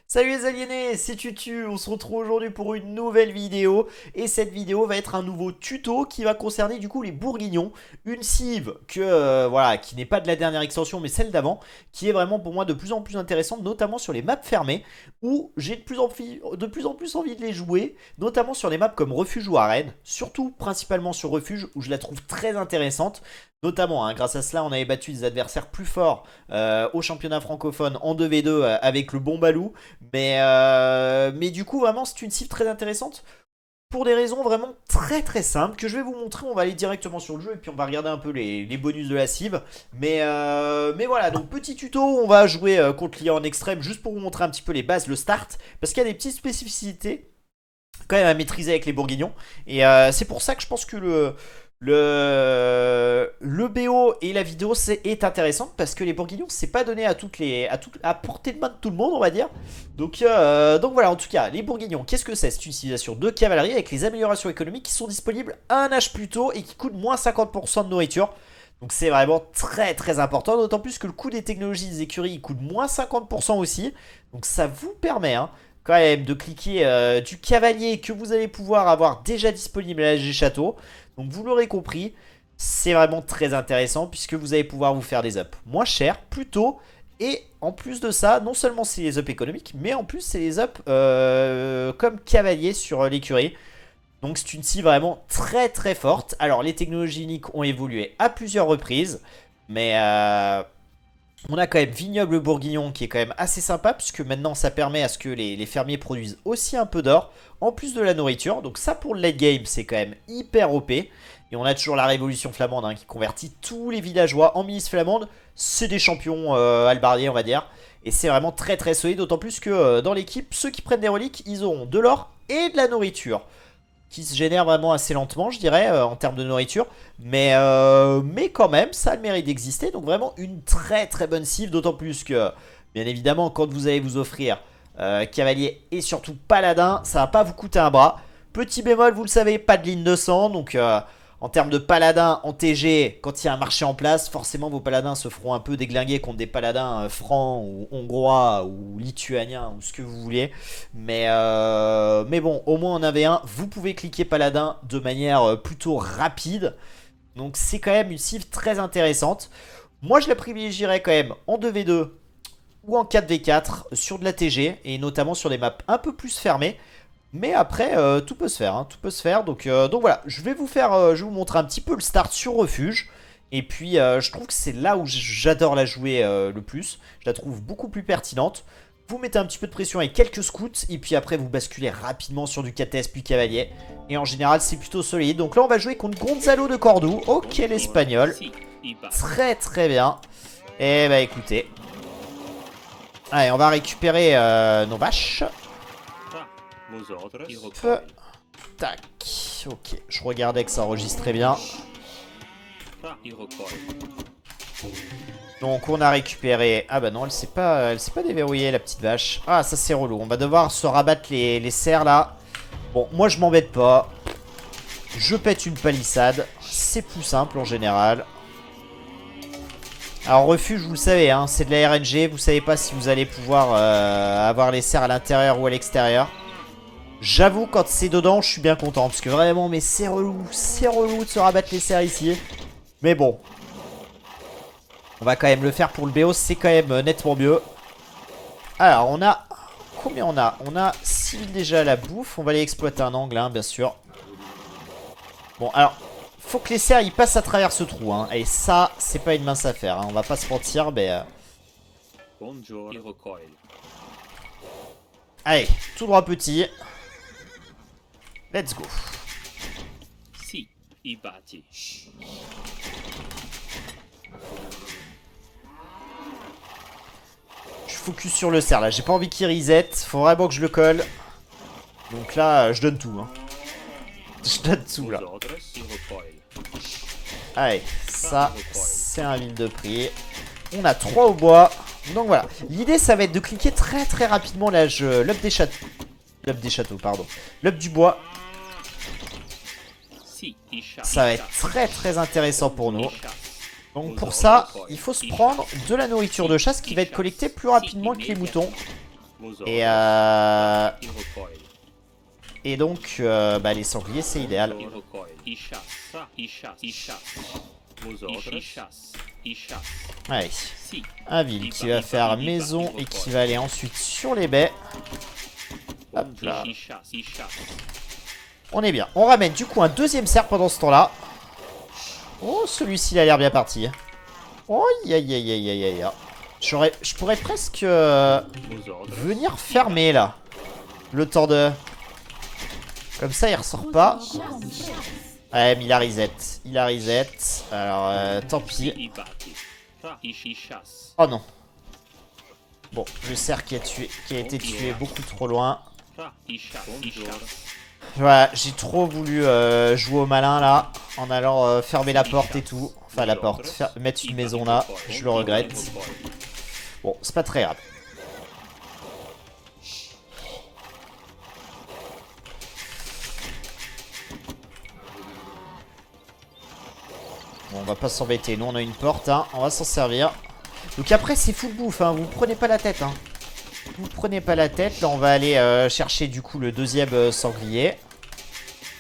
Salut les aliénés, c'est Tutu, on se retrouve aujourd'hui pour une nouvelle vidéo. Et cette vidéo va être un nouveau tuto qui va concerner du coup les bourguignons. Une cive voilà, qui n'est pas de la dernière extension mais celle d'avant, qui est vraiment pour moi de plus en plus intéressante, notamment sur les maps fermées, où j'ai de plus en plus envie de les jouer, notamment sur les maps comme Refuge ou Arène, surtout principalement sur Refuge où je la trouve très intéressante. Notamment, hein, grâce à cela, on avait battu des adversaires plus forts au championnat francophone en 2v2 avec le bon Balou. Mais du coup, vraiment, c'est une cible très intéressante pour des raisons vraiment très très simples que je vais vous montrer. On va aller directement sur le jeu et puis on va regarder un peu les bonus de la cible. Mais voilà, donc petit tuto, on va jouer contre l'IA en extrême juste pour vous montrer un petit peu les bases, le start. Parce qu'il y a des petites spécificités quand même à maîtriser avec les bourguignons. Et c'est pour ça que je pense que le BO et la vidéo est intéressante parce que les bourguignons c'est pas donné à portée de main de tout le monde, on va dire. Donc voilà, en tout cas les bourguignons, qu'est-ce que c'est? C'est une civilisation de cavalerie avec les améliorations économiques qui sont disponibles un âge plus tôt et qui coûtent moins 50% de nourriture. Donc c'est vraiment très très important, d'autant plus que le coût des technologies des écuries il coûte moins 50% aussi. Donc ça vous permet quand même de cliquer du cavalier que vous allez pouvoir avoir déjà disponible à l'AG Château. Donc vous l'aurez compris, c'est vraiment très intéressant puisque vous allez pouvoir vous faire des ups moins chers, plus tôt. Et en plus de ça, non seulement c'est les ups économiques, mais en plus c'est les ups comme cavalier sur l'écurie. Donc c'est une cible vraiment très très forte. Alors les technologies uniques ont évolué à plusieurs reprises, mais on a quand même Vignoble Bourguignon qui est quand même assez sympa puisque maintenant ça permet à ce que les fermiers produisent aussi un peu d'or en plus de la nourriture. Donc ça pour le late game c'est quand même hyper OP. Et on a toujours la Révolution Flamande qui convertit tous les villageois en milice flamande. C'est des champions halbardiers on va dire. Et c'est vraiment très très solide, d'autant plus que dans l'équipe, ceux qui prennent des reliques, ils auront de l'or et de la nourriture qui se génère vraiment assez lentement, je dirais, en termes de nourriture. Mais quand même, ça a le mérite d'exister. Donc vraiment une très très bonne cible, d'autant plus que, bien évidemment, quand vous allez vous offrir cavalier et surtout paladin, ça va pas vous coûter un bras. Petit bémol, vous le savez, pas de ligne de sang, donc en termes de paladins en TG, quand il y a un marché en place, forcément vos paladins se feront un peu déglinguer contre des paladins francs ou hongrois ou lituaniens ou ce que vous voulez. Mais bon, au moins en AV1, vous pouvez cliquer paladin de manière plutôt rapide. Donc c'est quand même une cible très intéressante. Moi je la privilégierais quand même en 2v2 ou en 4v4 sur de la TG et notamment sur des maps un peu plus fermées. Mais après, tout peut se faire, tout peut se faire. Donc voilà, je vais vous montrer un petit peu le start sur Refuge. Et puis, je trouve que c'est là où j'adore la jouer le plus. Je la trouve beaucoup plus pertinente. Vous mettez un petit peu de pression avec quelques scouts. Et puis après, vous basculez rapidement sur du KTS puis cavalier. Et en général, c'est plutôt solide. Donc là, on va jouer contre Gonzalo de Cordoue. Ok, l'espagnol. Très très bien. Et bah écoutez. Allez, on va récupérer nos vaches. Hop. Tac. Ok, je regardais que ça enregistrait bien. Donc on a récupéré... Ah bah non, elle s'est pas déverrouillée la petite vache. Ah ça c'est relou, on va devoir se rabattre les cerfs là. Bon, moi je m'embête pas. Je pète une palissade. C'est plus simple en général. Alors refuge, vous le savez, c'est de la RNG. Vous savez pas si vous allez pouvoir avoir les cerfs à l'intérieur ou à l'extérieur. J'avoue, quand c'est dedans, je suis bien content. Parce que vraiment, mais c'est relou de se rabattre les serres ici. Mais bon. On va quand même le faire pour le BO, c'est quand même nettement mieux. Alors, on a... Combien on a? On a 6 déjà à la bouffe. On va aller exploiter un angle, bien sûr. Bon, alors, faut que les serres, ils passent à travers ce trou. Et ça, c'est pas une mince affaire. On va pas se mentir, mais... Allez, tout droit petit. Let's go. Je focus sur le cerf là. J'ai pas envie qu'il reset. Faut vraiment que je le colle. Donc là, je donne tout. Je donne tout là. Allez, ça, c'est un ville de prix. On a 3 au bois. Donc voilà. L'idée, ça va être de cliquer très très rapidement là. L'up des châteaux. L'up des châteaux, pardon. L'up du bois. Ça va être très très intéressant pour nous. Donc pour ça, il faut se prendre de la nourriture de chasse qui va être collectée plus rapidement que les moutons. Et, et donc, bah, les sangliers, c'est idéal. Allez, un ville qui va faire maison et qui va aller ensuite sur les baies. Hop là. On est bien. On ramène du coup un deuxième cerf pendant ce temps-là. Oh, celui-ci il a l'air bien parti. Oh, aïe aïe aïe aïe aïe aïe. Je pourrais presque venir fermer là. Le temps de... Comme ça il ressort pas. Ouais, mais il a reset. Il a reset. Alors, tant pis. Oh non. Bon, le cerf qui a été tué beaucoup trop loin. Voilà, j'ai trop voulu jouer au malin là, en allant fermer la porte et tout. Enfin la porte, mettre une maison là, je le regrette. Bon, c'est pas très grave. Bon, on va pas s'embêter, nous on a une porte, hein, on va s'en servir. Donc après c'est full bouffe, hein, vous prenez pas la tête. Hein. Vous prenez pas la tête, là on va aller chercher du coup le deuxième sanglier.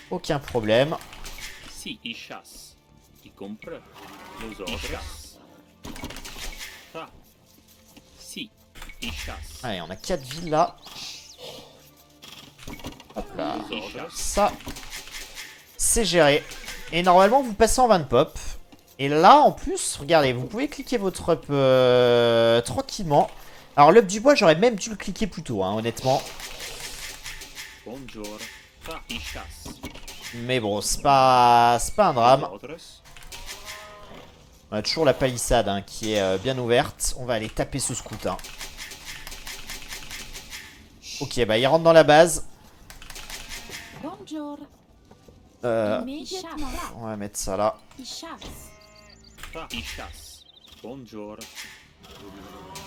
Aucun problème. Si, il chasse. Il comprend. Nous autres. Ça. Si, il chasse. Allez, on a 4 villes là. Hop là. Ça, c'est géré. Et normalement, vous passez en 20 pop. Et là, en plus, regardez, vous pouvez cliquer votre up tranquillement. Alors, l'up du bois, j'aurais même dû le cliquer plus tôt, hein, honnêtement. Bonjour. Ça, il chasse. Mais bon, c'est pas un drame. On a toujours la palissade hein, qui est bien ouverte. On va aller taper ce scout. Hein. Ok, bah il rentre dans la base. Bonjour. On va mettre ça là. Ça, il chasse. Bonjour.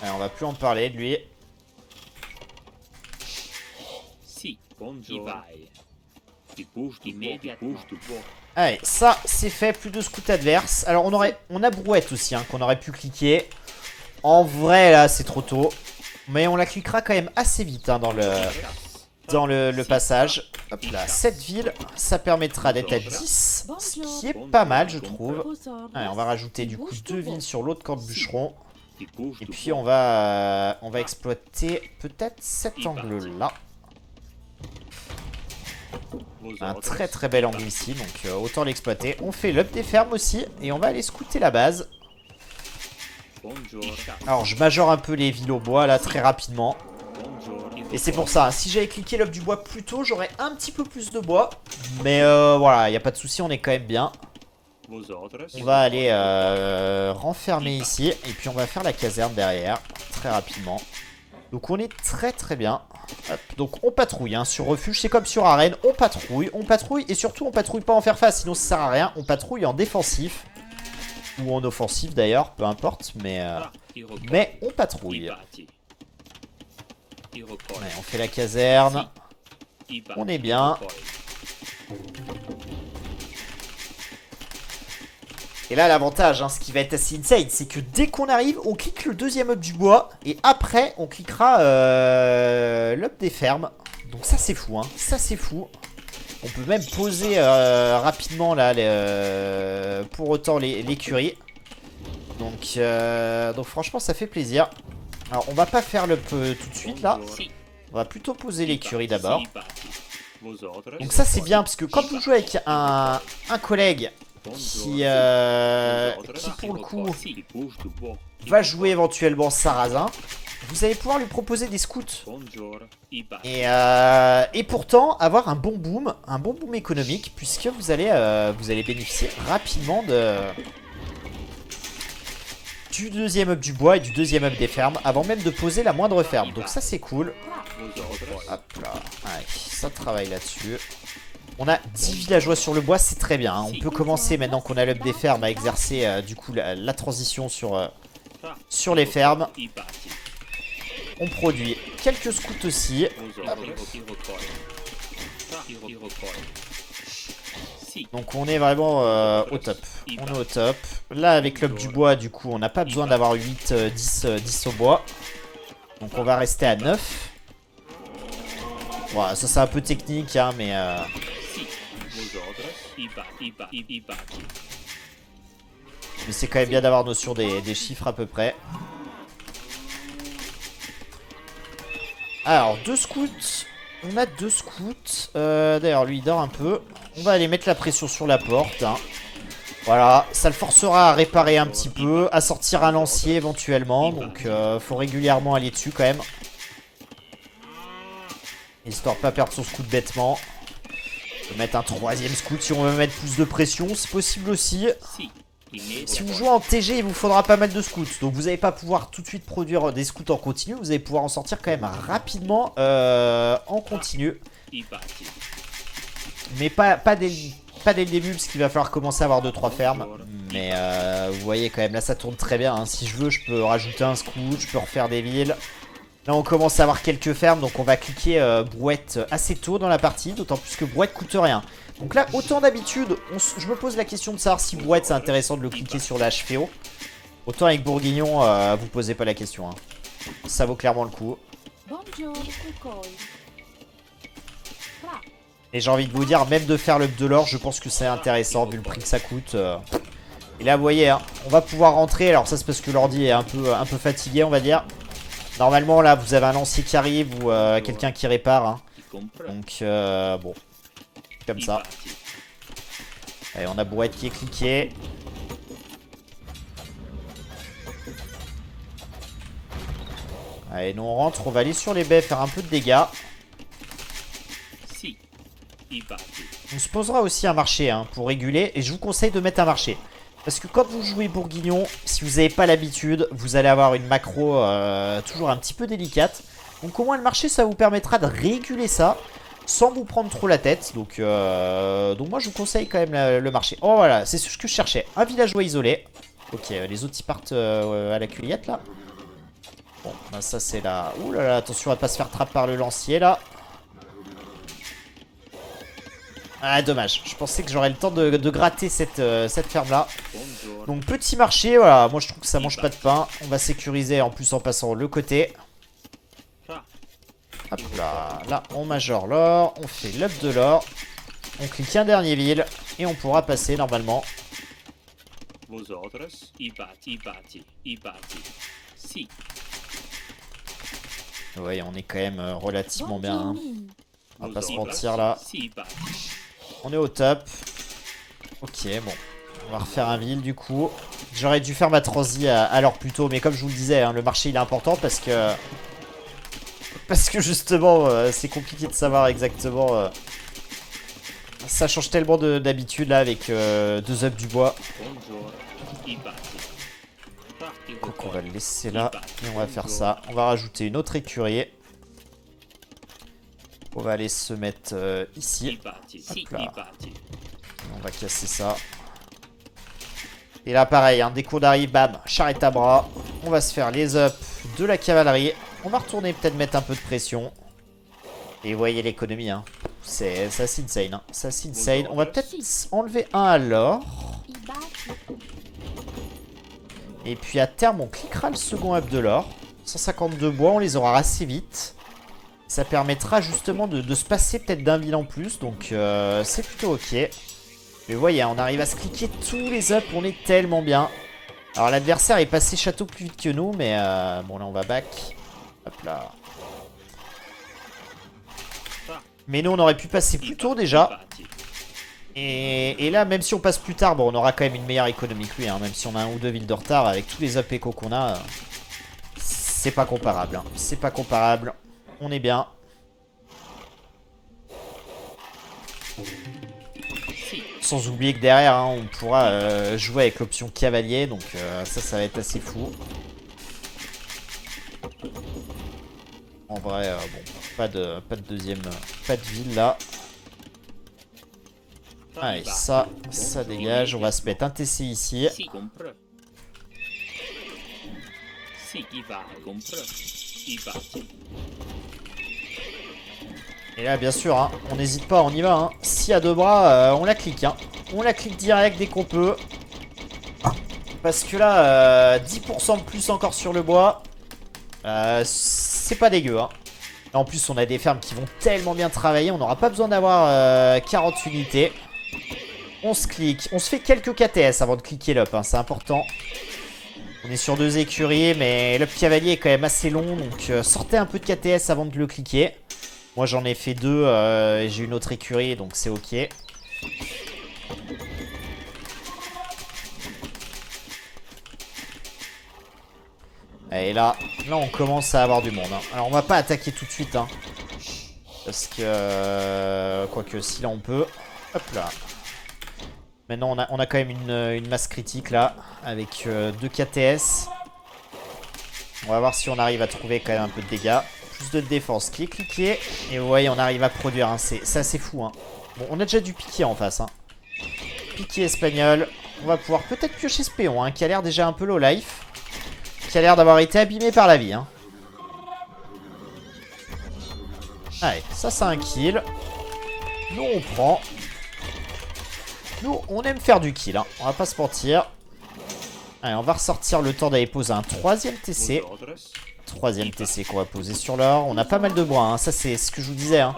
Allez, on va plus en parler de lui. Si, bonjour. Il bouge immédiatement. Allez, ça c'est fait, plus de scouts adverses. Alors on a brouette aussi hein, qu'on aurait pu cliquer. En vrai là c'est trop tôt. Mais on la cliquera quand même assez vite hein, dans le passage. Hop là, 7 villes, ça permettra d'être à 10. Ce qui est pas mal je trouve. Allez, on va rajouter du coup 2 villes sur l'autre camp de bûcheron. Et puis on va exploiter peut-être cet angle là. Un très très bel angle ici, donc autant l'exploiter. On fait l'up des fermes aussi, et on va aller scouter la base. Alors je majore un peu les villes au bois là très rapidement. Et c'est pour ça, hein, si j'avais cliqué l'up du bois plus tôt, j'aurais un petit peu plus de bois. Mais voilà, il n'y a pas de souci, on est quand même bien. On va aller renfermer ici, et puis on va faire la caserne derrière, très rapidement. Donc on est très très bien. Hop, donc on patrouille hein, sur refuge, c'est comme sur arène, on patrouille, et surtout on patrouille pas en faire face, sinon ça sert à rien. On patrouille en défensif, ou en offensif d'ailleurs, peu importe, mais on patrouille. Ouais, on fait la caserne, on est bien. Et là l'avantage, hein, ce qui va être assez insane, c'est que dès qu'on arrive, on clique le deuxième up du bois. Et après, on cliquera l'up des fermes. Donc ça c'est fou, hein, ça c'est fou. On peut même poser rapidement là, pour autant l'écurie. Donc franchement ça fait plaisir. Alors on va pas faire l'up tout de suite là. On va plutôt poser l'écurie d'abord. Donc ça c'est bien, parce que quand vous jouez avec un collègue qui pour le coup va jouer éventuellement Sarrazin, vous allez pouvoir lui proposer des scouts et pourtant avoir un bon boom économique, puisque vous allez bénéficier rapidement du deuxième up du bois et du deuxième up des fermes avant même de poser la moindre ferme. Donc ça c'est cool. Hop là, allez, ça travaille là-dessus. On a 10 villageois sur le bois, c'est très bien. Hein. On peut commencer maintenant qu'on a l'up des fermes à exercer du coup la transition sur les fermes. On produit quelques scouts aussi. Donc on est vraiment au top. On est au top. Là avec l'up du bois, du coup, on n'a pas besoin d'avoir 8, 10 au bois. Donc on va rester à 9. Voilà, ça c'est un peu technique, hein, mais... Sì, vosotros i bati. Mais c'est quand même bien d'avoir notion des chiffres à peu près. Alors, 2 scouts. On a 2 scouts. D'ailleurs, lui, il dort un peu. On va aller mettre la pression sur la porte. Hein. Voilà, ça le forcera à réparer un petit peu, à sortir un lancier éventuellement. Donc, faut régulièrement aller dessus quand même. Histoire de pas perdre son scout bêtement. On peut mettre un 3ème scout si on veut mettre plus de pression. C'est possible aussi. Si vous jouez en TG, il vous faudra pas mal de scouts. Donc vous n'allez pas pouvoir tout de suite produire des scouts en continu. Vous allez pouvoir en sortir quand même rapidement en continu. Mais pas dès le début, parce qu'il va falloir commencer à avoir 2-3 fermes. Mais vous voyez quand même, là ça tourne très bien. Hein. Si je veux, je peux rajouter un scout, je peux refaire des villes. Là on commence à avoir quelques fermes, donc on va cliquer brouette assez tôt dans la partie. D'autant plus que brouette coûte rien. Donc là, autant d'habitude, je me pose la question de savoir si brouette c'est intéressant de le cliquer sur l'HFO. Autant avec bourguignon, vous posez pas la question. Hein. Ça vaut clairement le coup. Et j'ai envie de vous dire, même de faire l'up de l'or, je pense que c'est intéressant vu le prix que ça coûte. Et là, vous voyez, hein, on va pouvoir rentrer. Alors ça, c'est parce que l'ordi est un peu fatigué, on va dire. Normalement, là, vous avez un lancier qui arrive ou quelqu'un qui répare. Hein. Donc, bon. Comme ça. Allez, on a brouette qui est cliquée. Allez, nous on rentre. On va aller sur les baies faire un peu de dégâts. On se posera aussi un marché hein, pour réguler. Et je vous conseille de mettre un marché. Parce que quand vous jouez bourguignon, si vous n'avez pas l'habitude, vous allez avoir une macro toujours un petit peu délicate. Donc au moins le marché, ça vous permettra de réguler ça sans vous prendre trop la tête. Donc moi, je vous conseille quand même le marché. Oh voilà, c'est ce que je cherchais. Un villageois isolé. Ok, les autres, ils partent à la cueillette, là. Bon, bah, ça, c'est là. Ouh là là, attention à pas se faire trapper par le lancier, là. Ah, dommage. Je pensais que j'aurais le temps de gratter cette ferme-là. Donc, petit marché, voilà. Moi, je trouve que ça mange pas de pain. On va sécuriser en plus en passant le côté. Hop là. Là, on majore l'or. On fait l'up de l'or. On clique un dernier ville. Et on pourra passer normalement. Ouais, on est quand même relativement bien. Hein. On va pas se mentir là. On est au top. Ok, bon. On va refaire un ville du coup. J'aurais dû faire ma transi à l'heure plus tôt. Mais comme je vous le disais, hein, le marché il est important parce que... Parce que justement, c'est compliqué de savoir exactement... Ça change tellement d'habitude là avec 2 ups du bois. Donc on va le laisser là. Et on va faire ça. On va rajouter une autre écurie. On va aller se mettre ici. Hop là. On va casser ça. Et là pareil, hein, dès qu'on arrive, bam, charrette à bras. On va se faire les ups de la cavalerie. On va retourner peut-être mettre un peu de pression. Et vous voyez l'économie, hein. C'est assez insane, hein. C'est assez insane. On va peut-être enlever un à l'or. Et puis à terme, on cliquera le second up de l'or. 152 bois, on les aura assez vite. Ça permettra justement de se passer peut-être d'un ville en plus. Donc c'est plutôt ok. Mais vous voyez, on arrive à se cliquer tous les ups. On est tellement bien. Alors l'adversaire est passé château plus vite que nous. Mais bon là on va back. Hop là. Mais nous on aurait pu passer plus tôt déjà. Et là même si on passe plus tard, bon on aura quand même une meilleure économie que lui. Hein, même si on a 1 ou 2 villes de retard. Avec tous les up éco qu'on a. C'est pas comparable. Hein. C'est pas comparable. On est bien. Sans oublier que derrière, hein, on pourra jouer avec l'option cavalier. Donc ça va être assez fou. En vrai, bon, pas de deuxième, pas de ville là. Allez, ça dégage. On va se mettre un TC ici. Et là, bien sûr, hein, on n'hésite pas, on y va. Hein. Si à 2 bras, on la clique. Hein. On la clique direct dès qu'on peut. Parce que là, 10% de plus encore sur le bois. C'est pas dégueu. Hein. En plus, on a des fermes qui vont tellement bien travailler. On n'aura pas besoin d'avoir 40 unités. On se clique. On se fait quelques KTS avant de cliquer l'up. Hein, c'est important. On est sur 2 écuries, mais l'up cavalier est quand même assez long. Donc, sortez un peu de KTS avant de le cliquer. Moi, j'en ai fait 2. Et j'ai une autre écurie, donc c'est ok. Et là, on commence à avoir du monde. Hein. Alors, on va pas attaquer tout de suite. Hein, parce que... quoique, si là, on peut. Hop là. Maintenant, on a quand même une masse critique, là. Avec 2 KTS. On va voir si on arrive à trouver quand même un peu de dégâts. Plus de défense. Cliquez. Et vous voyez, on arrive à produire. Hein. C'est assez fou. Hein. Bon, on a déjà du piqué en face. Hein. Piqué espagnol. On va pouvoir peut-être piocher ce péon, hein, qui a l'air déjà un peu low life. Qui a l'air d'avoir été abîmé par la vie. Hein. Allez, ça c'est un kill. Nous on prend. Nous on aime faire du kill. Hein. On va pas se mentir. Allez, on va ressortir le temps d'aller poser un 3ème TC. 3ème TC qu'on va poser sur l'or. On a pas mal de bois. Hein. Ça c'est ce que je vous disais. Hein.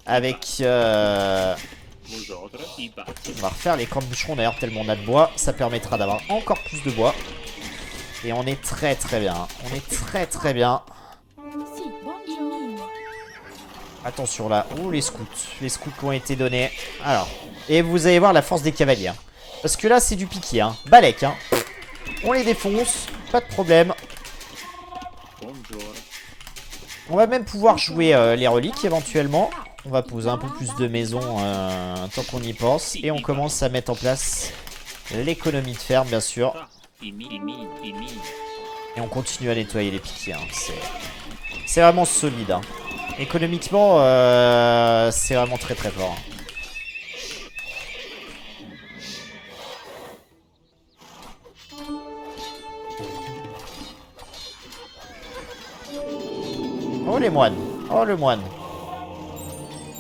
Avec... On va refaire les camps de bûcherons d'ailleurs tellement on a de bois. Ça permettra d'avoir encore plus de bois. Et on est très très bien. On est très très bien. Attention là. Oh les scouts. Les scouts qui ont été donnés. Alors. Et vous allez voir la force des cavaliers. Hein. Parce que là c'est du piqué. Hein. Balek. Hein. On les défonce. Pas de problème. On va même pouvoir jouer les reliques éventuellement. On va poser un peu plus de maisons tant qu'on y pense. Et on commence à mettre en place l'économie de ferme bien sûr. Et on continue à nettoyer les piquets. Hein. C'est vraiment solide. Hein. Économiquement, c'est vraiment très très fort. Hein. Oh les moines. Oh le moine.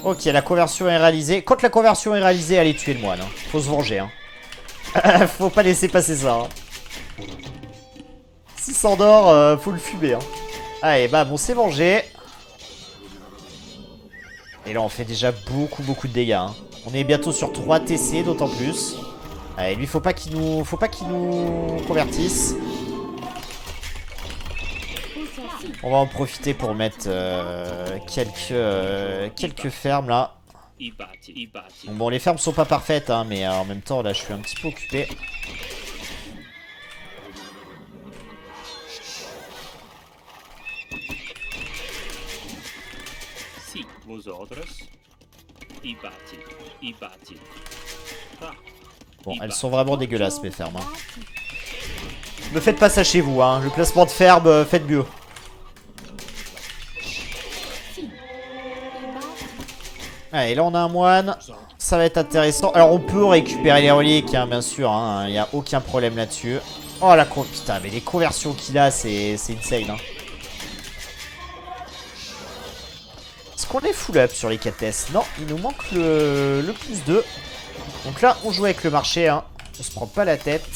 Ok, la conversion est réalisée. Quand la conversion est réalisée, allez tuer le moine. Hein. Faut se venger. Hein. Faut pas laisser passer ça. Hein. S'il s'endort, faut le fumer. Hein. Allez, bah bon, c'est vengé. Et là, on fait déjà beaucoup de dégâts. Hein. On est bientôt sur 3 TC, d'autant plus. Allez, lui, faut pas qu'il nous convertisse. On va en profiter pour mettre quelques fermes là. Bon, les fermes sont pas parfaites, hein, mais en même temps, là, je suis un petit peu occupé. Bon, elles sont vraiment dégueulasses, mes fermes. Hein. Ne faites pas ça chez vous, hein. Le placement de ferme, faites mieux. Allez, là on a un moine. Ça va être intéressant. Alors on peut récupérer les reliques, hein, bien sûr. Il n'y a aucun problème là-dessus. Oh la putain, mais les conversions qu'il a, c'est insane. Hein. Est-ce qu'on est full up sur les KTS? Non, il nous manque le plus 2. Donc là, on joue avec le marché. Hein. On se prend pas la tête.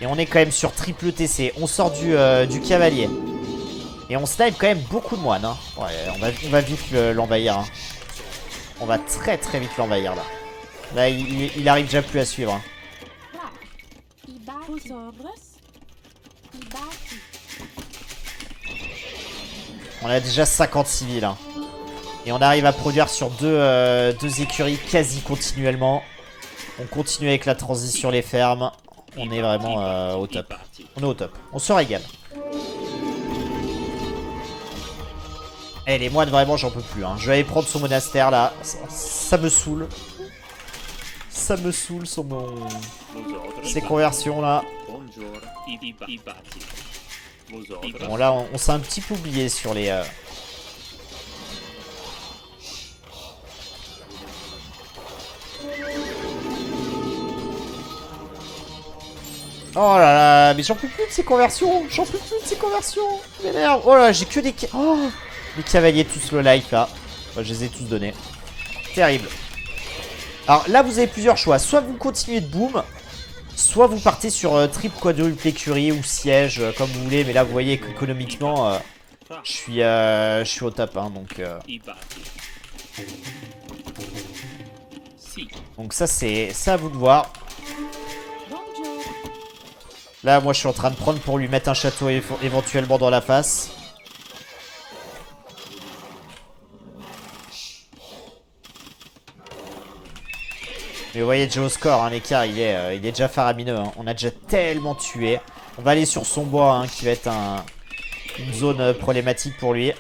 Et on est quand même sur triple TC. On sort du cavalier. Et on snipe quand même beaucoup de moines. Hein. Ouais, on va vite l'envahir. Hein. On va très très vite l'envahir là. Là, il arrive déjà plus à suivre. Hein. On a déjà 50 civils. Hein. Et on arrive à produire sur deux écuries quasi continuellement. On continue avec la transition sur les fermes. On est vraiment au top. On est au top. On se régale. Eh les moines vraiment j'en peux plus hein. Je vais aller prendre son monastère là. Ça me saoule. Ça me saoule ses conversions là. Bon là on s'est un petit peu oublié sur les... Oh là là, mais j'en peux plus de ces conversions. J'en peux plus de ces conversions. M'énerve. Oh là, j'ai que des... Oh, les cavaliers tous le like là. Bah, je les ai tous donnés. Terrible. Alors là, vous avez plusieurs choix. Soit vous continuez de boom, soit vous partez sur triple, quadruple écurie ou siège, comme vous voulez. Mais là, vous voyez qu'économiquement, Je suis au top, hein, donc... I batti. Sì. Donc ça, c'est à vous de voir. Buongiorno. Là, moi, je suis en train de prendre pour lui mettre un château éventuellement dans la face. Mais vous voyez déjà au score, hein, l'écart, il est déjà faramineux. Hein. On a déjà tellement tué. On va aller sur son bois, hein, qui va être une zone problématique pour lui.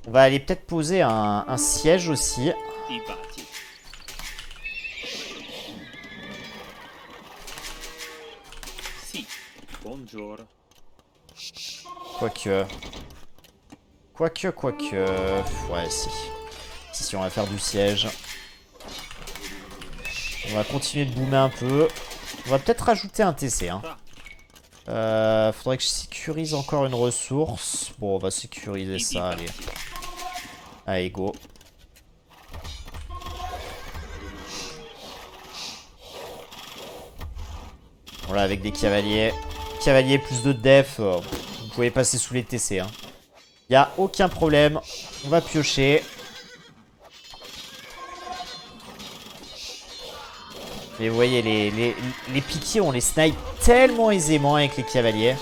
On va aller peut-être poser un siège aussi. I batti. Sì. Buongiorno. Quoique... Ouais, si. Si, on va faire du siège. On va continuer de boomer un peu. On va peut-être rajouter un TC, hein. Faudrait que je sécurise encore une ressource. Bon, on va sécuriser ça, allez. Allez, go. Voilà, avec des cavaliers. Cavaliers plus de def, vous pouvez passer sous les TC, hein. Y a aucun problème. On va piocher. Mais vous voyez, les piquiers, on les snipe tellement aisément avec les cavaliers.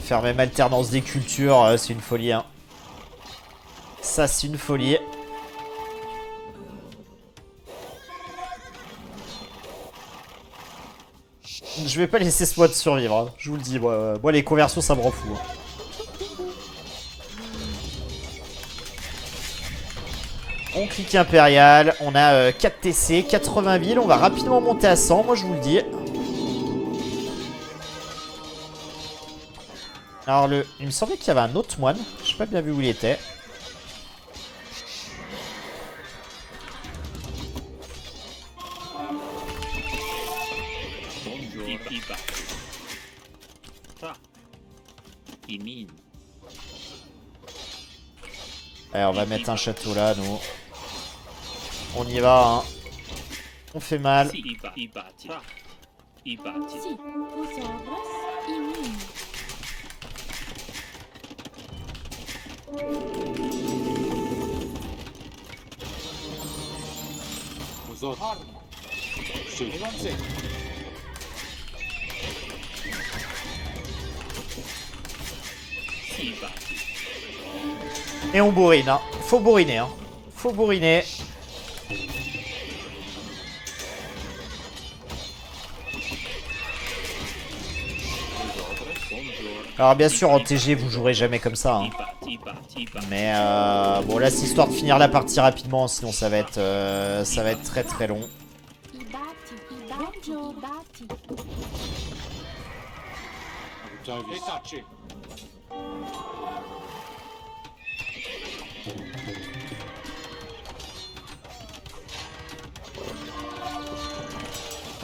Faire même alternance des cultures, c'est une folie, hein. Ça, c'est une folie. Je vais pas laisser ce mode survivre, hein. Je vous le dis, moi les conversions ça me rend fou, hein. On clique impérial, on a 4 TC, 80 villes, on va rapidement monter à 100, moi je vous le dis. Alors il me semblait qu'il y avait un autre moine, j'ai pas bien vu où il était. I batti. I mine. Allez, on va mettre un château là, nous. On y va, hein. On fait mal. Sì, i batti. I batti. Sì, Usobras i Min. Sì, i batti. Et on bourrine, hein. Faut bourriner, hein. Faut bourriner. Alors bien sûr en TG vous jouerez jamais comme ça, hein. I batti. Mais bon là c'est histoire de finir la partie rapidement, sinon ça va être très très long. I batti, buongiorno, i batti.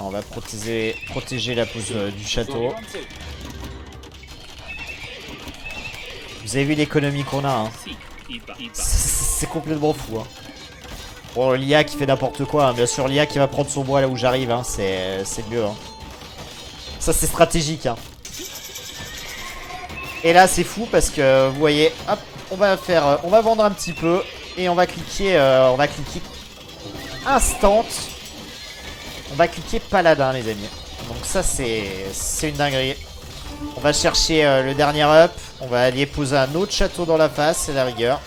On va protéger la pose du château. Vous avez vu l'économie qu'on a, hein. Sì, i batti. C'est complètement fou, hein. Bon, l'IA qui fait n'importe quoi, hein. Bien sûr l'IA qui va prendre son bois là où j'arrive, hein. C'est mieux, hein. Ça c'est stratégique, hein. Et là c'est fou parce que vous voyez, hop, on va vendre un petit peu et on va cliquer instant. On va cliquer paladin les amis. Donc ça c'est une dinguerie. On va chercher le dernier up. On va aller poser un autre château dans la face, c'est la rigueur.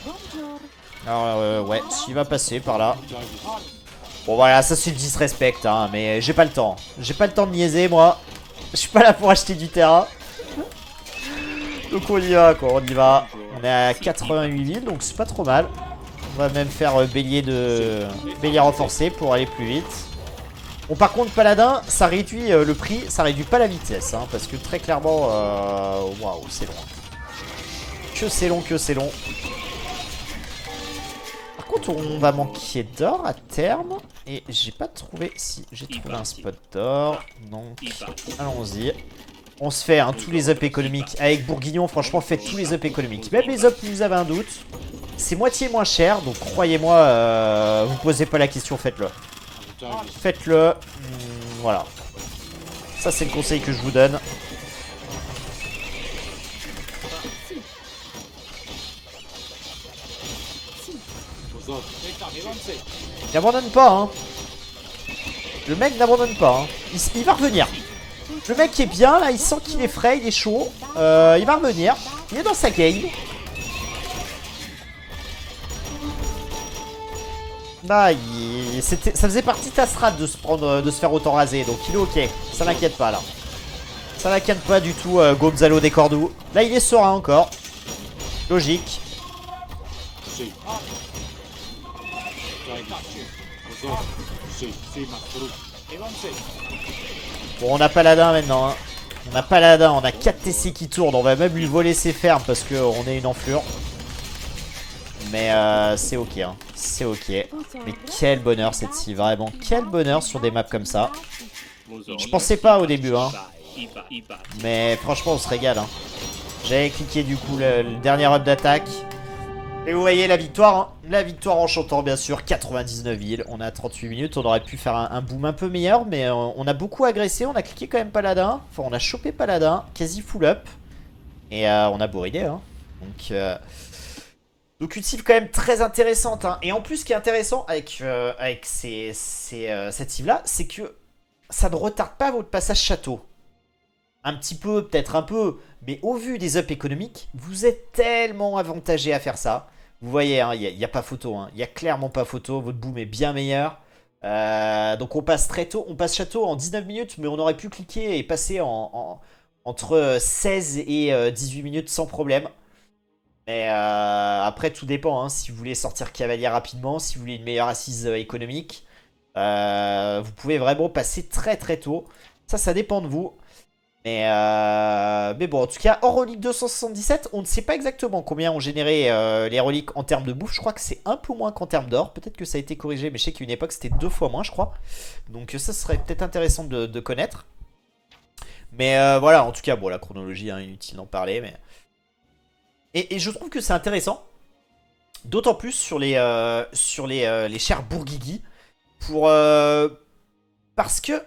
Buongiorno. Alors ouais, s'il va passer par là. Bon voilà, ça c'est le disrespect, hein, mais j'ai pas le temps. J'ai pas le temps de niaiser moi. Je suis pas là pour acheter du terrain. Donc on y va quoi, on y va. On est à 88 villes, donc c'est pas trop mal. On va même faire bélier renforcé pour aller plus vite. Bon par contre paladin, ça réduit le prix, ça réduit pas la vitesse, hein, parce que très clairement, waouh c'est long. Que c'est long. Par contre on va manquer d'or à terme. Et j'ai pas trouvé, si j'ai trouvé un spot d'or. Donc allons-y. On se fait tous les ups économiques. Avec Bourguignon, franchement, faites tous les ups économiques. Même les ups où vous avez un doute, c'est moitié moins cher. Donc croyez-moi, vous posez pas la question, faites-le. Faites-le. Voilà. Ça, c'est le conseil que je vous donne. Il n'abandonne pas, hein. Le mec n'abandonne pas, hein. Il va revenir. Le mec est bien, là, il sent qu'il est frais, il est chaud. Il va revenir. Il est dans sa game. Là, ça faisait partie de ta strat de se faire autant raser, donc il est ok. Ça n'inquiète pas, là. Ça n'inquiète pas du tout, Gonzalo des Cordoue. Là, il est serein encore. Logique. Bon, on a Paladin maintenant, hein. On a Paladin, on a 4 TC qui tournent. On va même lui voler ses fermes parce qu'on est une enflure. Mais c'est ok, hein. C'est ok. Mais quel bonheur cette-ci, vraiment. Quel bonheur sur des maps comme ça. Je pensais pas au début, hein. Mais franchement, on se régale, hein. J'avais cliqué du coup le dernier up d'attaque. Et vous voyez la victoire, hein. La victoire en chantant bien sûr, 99 villes, on a 38 minutes, on aurait pu faire un boom un peu meilleur, mais on a beaucoup agressé, on a cliqué quand même Paladin, enfin on a chopé Paladin, quasi full up, et on a bourridé, hein. Donc une cible quand même très intéressante, hein. Et en plus ce qui est intéressant avec cette cible là, c'est que ça ne retarde pas votre passage château. Un petit peu, peut-être un peu, mais au vu des ups économiques, vous êtes tellement avantagé à faire ça. Vous voyez, hein, il n'y a pas photo, hein. Il n'y a clairement pas photo, votre boom est bien meilleur. Donc on passe très tôt, on passe château en 19 minutes, mais on aurait pu cliquer et passer entre 16 et 18 minutes sans problème. Mais après tout dépend, hein, si vous voulez sortir cavalier rapidement, si vous voulez une meilleure assise économique, vous pouvez vraiment passer très très tôt. Ça dépend de vous. Mais bon, en tout cas, hors relique 277, on ne sait pas exactement combien ont généré les reliques en termes de bouffe. Je crois que c'est un peu moins qu'en termes d'or. Peut-être que ça a été corrigé, mais je sais qu'à une époque, c'était 2 fois moins, je crois. Donc ça serait peut-être intéressant de connaître. Mais voilà, en tout cas, bon, la chronologie, hein, inutile d'en parler. Mais... Et je trouve que c'est intéressant. D'autant plus sur les chers Bourguigui. Parce que...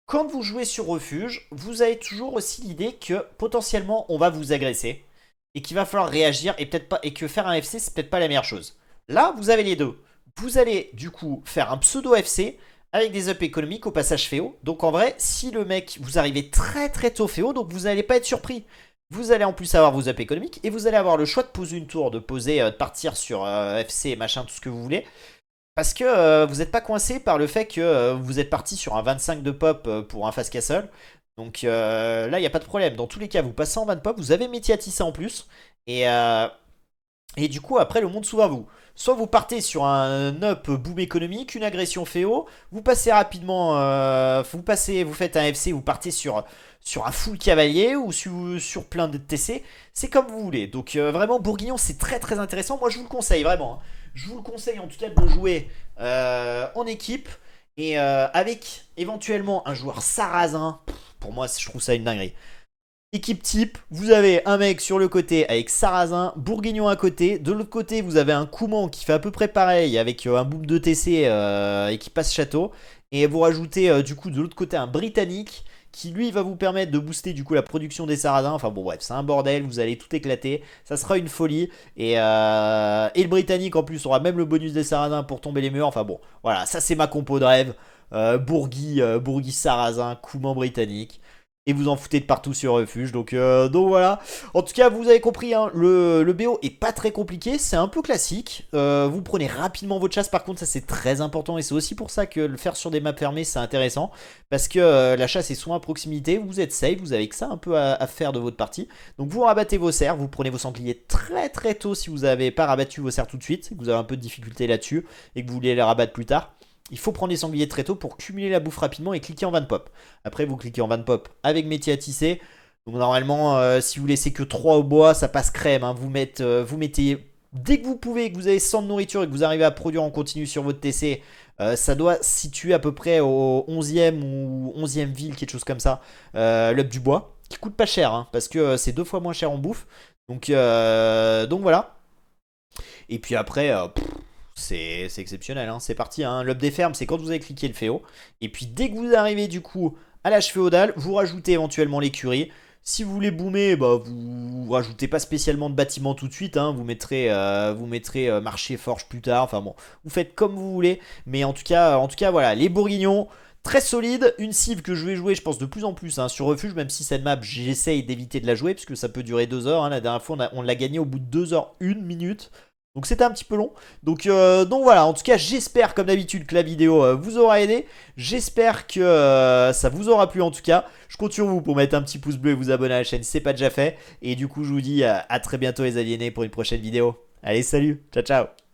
quand vous jouez sur refuge, vous avez toujours aussi l'idée que potentiellement on va vous agresser et qu'il va falloir réagir et peut-être pas, et que faire un FC c'est peut-être pas la meilleure chose. Là, vous avez les deux. Vous allez du coup faire un pseudo FC avec des ups économiques au passage féo. Donc en vrai, si le mec, vous arrivez très très tôt féo, donc vous n'allez pas être surpris. Vous allez en plus avoir vos ups économiques et vous allez avoir le choix de poser une tour, de partir sur FC, machin, tout ce que vous voulez. Parce que vous n'êtes pas coincé par le fait que vous êtes parti sur un 25 de pop pour un fast castle. Donc là, il n'y a pas de problème. Dans tous les cas, vous passez en 20 de pop, vous avez métier à tisser en plus. Et du coup, après, le monde s'ouvre à vous. Soit vous partez sur un up boom économique, une agression féo. Vous passez rapidement, vous faites un FC, vous partez sur un full cavalier ou sur plein de TC. C'est comme vous voulez. Donc vraiment, Bourguignon, c'est très très intéressant. Moi, je vous le conseille vraiment, hein. Je vous le conseille en tout cas de le jouer en équipe et avec éventuellement un joueur sarrasin. Pour moi, je trouve ça une dinguerie. Équipe type, vous avez un mec sur le côté avec sarrasin, Bourguignon à côté. De l'autre côté, vous avez un Kouman qui fait à peu près pareil avec un boom de TC et qui passe château. Et vous rajoutez du coup de l'autre côté un Britannique qui lui va vous permettre de booster du coup la production des sarrasins. Enfin bon bref, c'est un bordel, vous allez tout éclater, ça sera une folie. Et le Britannique en plus aura même le bonus des sarrasins pour tomber les murs. Enfin bon, voilà, ça c'est ma compo de rêve. Bourgui sarrasin, Kouman Britannique. Et vous en foutez de partout sur refuge. Donc voilà. En tout cas, vous avez compris, hein, le BO est pas très compliqué. C'est un peu classique. Vous prenez rapidement votre chasse. Par contre, ça c'est très important. Et c'est aussi pour ça que le faire sur des maps fermées, c'est intéressant. Parce que la chasse est souvent à proximité. Vous êtes safe. Vous avez que ça un peu à faire de votre partie. Donc vous rabattez vos cerfs. Vous prenez vos sangliers très très tôt si vous n'avez pas rabattu vos cerfs tout de suite. Que vous avez un peu de difficulté là-dessus. Et que vous voulez les rabattre plus tard. Il faut prendre les sangliers très tôt pour cumuler la bouffe rapidement et cliquer en 20 pop. Après, vous cliquez en 20 pop avec métier à tisser. Donc normalement, si vous laissez que 3 au bois, ça passe crème, hein. Vous mettez, dès que vous pouvez, que vous avez 100 de nourriture et que vous arrivez à produire en continu sur votre TC, ça doit se situer à peu près au 11e ou 11e ville, quelque chose comme ça, l'up du bois. qui coûte pas cher, hein, parce que c'est 2 fois moins cher en bouffe. Donc voilà. Et puis après, c'est exceptionnel, hein. C'est parti, hein. L'up des fermes, c'est quand vous avez cliqué le féo. Et puis dès que vous arrivez du coup à l'âge féodal, vous rajoutez éventuellement l'écurie. Si vous voulez boomer, bah, vous rajoutez pas spécialement de bâtiments tout de suite, hein. Vous mettrez marché forge plus tard. Enfin bon, vous faites comme vous voulez. Mais en tout cas voilà, les bourguignons, très solides. Une cive que je vais jouer, je pense, de plus en plus, hein, sur refuge, même si cette map, j'essaye d'éviter de la jouer, parce que ça peut durer 2 heures, hein. La dernière fois, on l'a gagné au bout de 2 heures 1 minute. Donc c'était un petit peu long. Donc voilà, en tout cas j'espère comme d'habitude que la vidéo vous aura aidé. J'espère que ça vous aura plu en tout cas. Je compte sur vous pour mettre un petit pouce bleu et vous abonner à la chaîne si c'est pas déjà fait. Et du coup je vous dis à très bientôt les aliénés pour une prochaine vidéo. Allez salut, ciao ciao.